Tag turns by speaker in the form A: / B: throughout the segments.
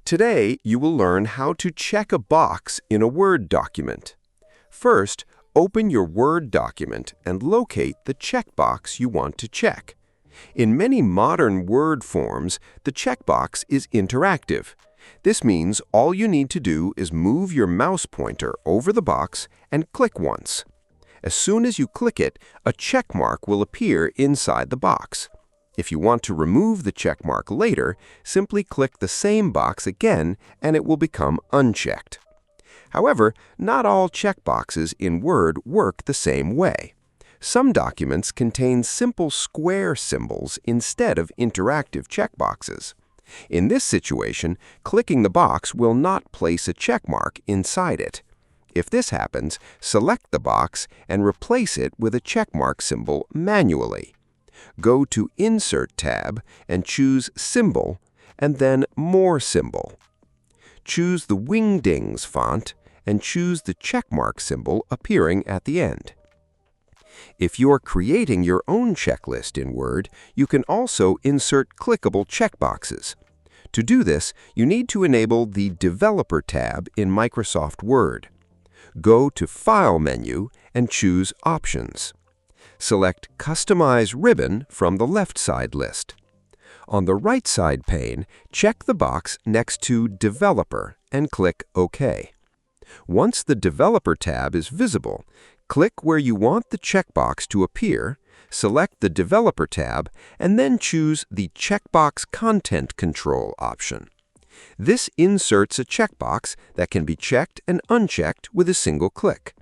A: Today, you will learn how to check a box in a Word document. First, open your Word document and locate the checkbox you want to check. In many modern Word forms, the checkbox is interactive. This means all you need to do is move your mouse pointer over the box and click once. As soon as you click it, a check mark will appear inside the box. If you want to remove the check mark later, simply click the same box again and it will become unchecked. However, not all checkboxes in Word work the same way. Some documents contain simple square symbols instead of interactive checkboxes. In this situation, clicking the box will not place a check mark inside it. If this happens, select the box and replace it with a check mark symbol manually. Go to Insert tab and choose Symbol, and then More Symbol. Choose the Wingdings font and choose the checkmark symbol appearing at the end. If you're creating your own checklist in Word, you can also insert clickable checkboxes. To do this, you need to enable the Developer tab in Microsoft Word. Go to File menu and choose Options. Select Customize Ribbon from the left side list. On the right side pane, check the box next to Developer and click OK. Once the Developer tab is visible, click where you want the checkbox to appear, select the Developer tab, and then choose the Checkbox Content Control option. This inserts a checkbox that can be checked and unchecked with a single click.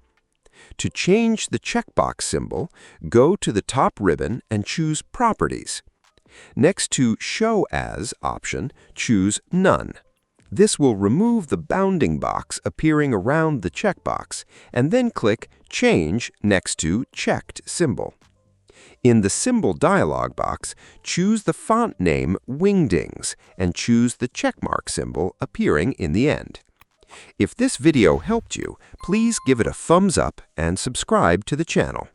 A: To change the checkbox symbol, go to the top ribbon and choose Properties. Next to Show As option, choose None. This will remove the bounding box appearing around the checkbox, and then click Change next to Checked symbol. In the Symbol dialog box, choose the font name Wingdings and choose the checkmark symbol appearing in the end. If this video helped you, please give it a thumbs up and subscribe to the channel.